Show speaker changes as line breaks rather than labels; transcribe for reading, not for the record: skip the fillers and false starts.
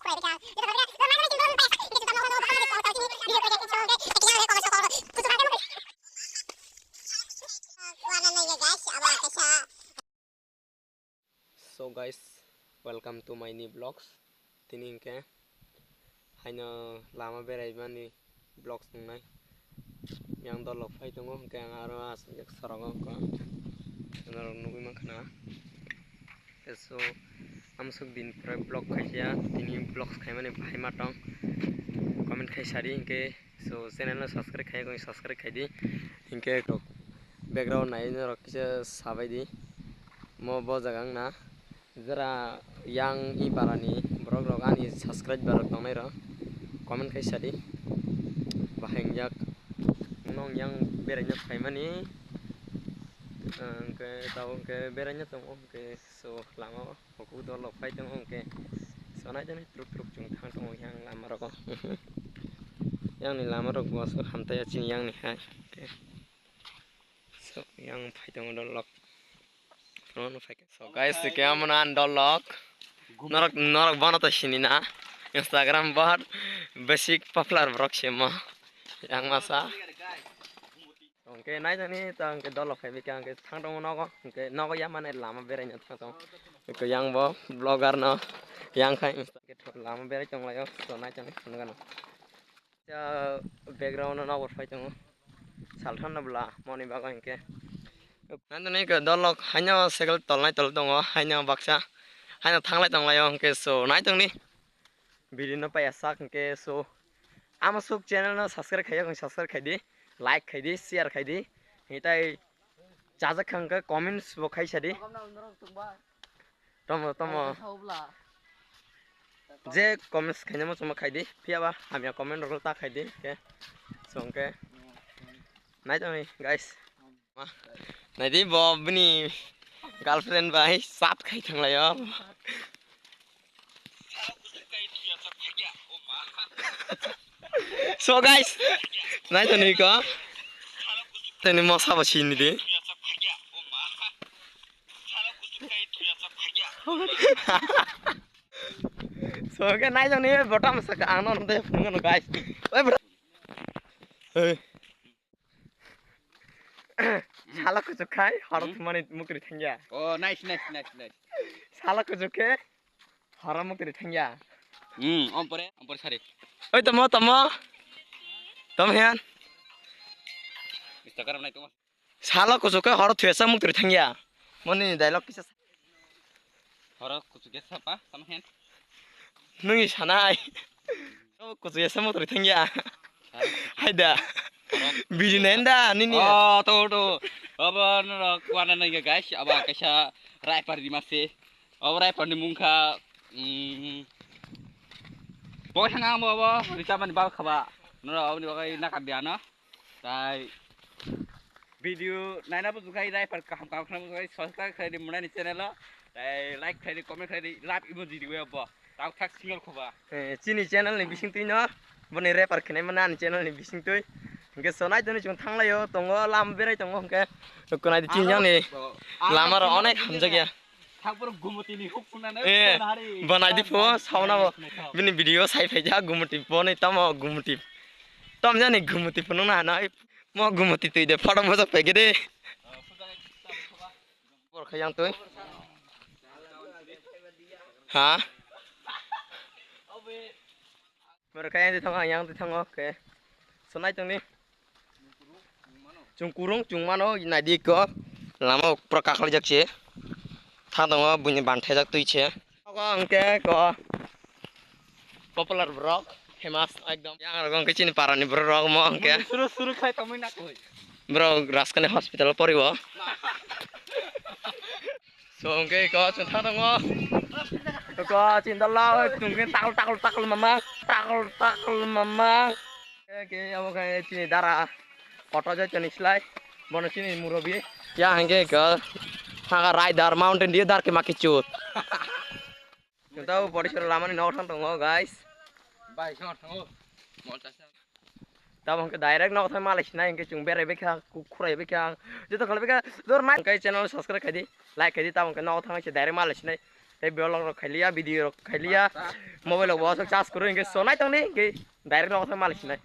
So guys, welcome to my new vlogs. Tini ke hanya lama berai vlogs nai. Yang dolok fai tunggu ke ngaro asjak sarong ko. Ngaro nunggu makna. So amsuk din pre vlog khaja tini vlogs khai mane bhai matong. Comment khai sari ke so channel subscribe khai ko subscribe khai di. Inke background nai no kisa sabai di. Mo bo jagang na. Jara yang ibarani borok rok ani subscribe barok tongnai ro comment khai sari baheng jak nong yang beranya faimani ke tau ke beranya tong ke so lama aku do lok fai tong ke so na jane truk chung thang tong yang lama rok yang ni lama rok bos hamta ya chin yang ni hai so yang fai tong do lok so guys keamon an do lok Norak banata sini na Instagram bahar basic popular vlog sema yang masa oke nai tani tang ke dolok hai bikang ke thang dong nogo ya mane lama berenya thang tong ke yang bo vlogger no yang khai ke lama bere chong layo so nai tani ngan ya background no bor phai tong salthan na bla moni bagang ke nani ke dolok hanya segal tolnai tol dong hanya baksa hanya thanglai tonglayo ke so nai tongni video no paya sak ke so amasuk channel no subscribe khai subscribe khai di like khai di share khai di hitai jajak khang ke comments bo khai sadi tomo je comments khai mo chuma khai di piaba hamya comment ro ta khai di ke so ke nai tongni guys nai di bo bini girlfriend bai sat khai thanglayo so guys nai tani ko tani mo sabo chini di so ke nai tani bottom sak anon de phungan guys oi bro hey sala ko kai harap mani mukri thangya
Oh, nice.
sala ko joke haram mukri thangya
Ompore sari.
oi tamo hian
Instagram nai tuma.
sala ko joke har thesa mukri thangya moni dialog kisa
Horo kuchuge sapa sama hen.
nungi sanai ko jesa mukri thangya haida bidi nenda nini
Oh, tuh. Aba nara kuana nai guys, aba kaisa rapper di mase. Aba rapper di mungka Pokoknya hangang bawa dicaman bawa khaba. Nara awni bagai nakadiana. Tai video naina bu kai rapper kaham bukai subscribe khai di munani channel la. Tai like khai di comment khai di love emoji di weba. Tau thak single khoba.
chini channel ni bising tui no boni rapper khne mana ni channel ni bising tui ke sonai tuni chung thanglayo tongo lam berai tongo ke kunai di chinjang ni lama ro onek hamjagya
Thakpur gumuti ni hukuna na
banai di po sauna bo bini video sai phaija gumuti boni tamo gumuti tom jani gumuti punu na na mo gumuti tui de photo mo jak phege de por khayang tui ha por khayang di thong yang di thong ke sonai tuni chung kurung chung mano nai di ko lama prakakal jak che thang dong bunyi bantai jak tui che ko angke ko popular vlog famous ekdom yang rong ke chini parani vlog mo angke
Suru khai tamai nak koi.
bro raskane hospital poribo so angke ko chung thang dong ko chin dalla tungke takul mama ke amo kai chini dara foto ja chani slide bono chini murobi ya angke ko haga rider mountain dia dar ke makicut tahu polisir lama ni nong tong guys
Bai shot thango. Mon ta sa.
tao ke direct nong thai malai nai ke chung bere bekha kukhrai bekha jeto khale bekha dor mai kai channel subscribe khai di like khai di tao ke nong thang che direct malai nai tay blog rok khailia video rok khailia mobile rok bo charge koro inge sonai tong ni inge direct rok malis nai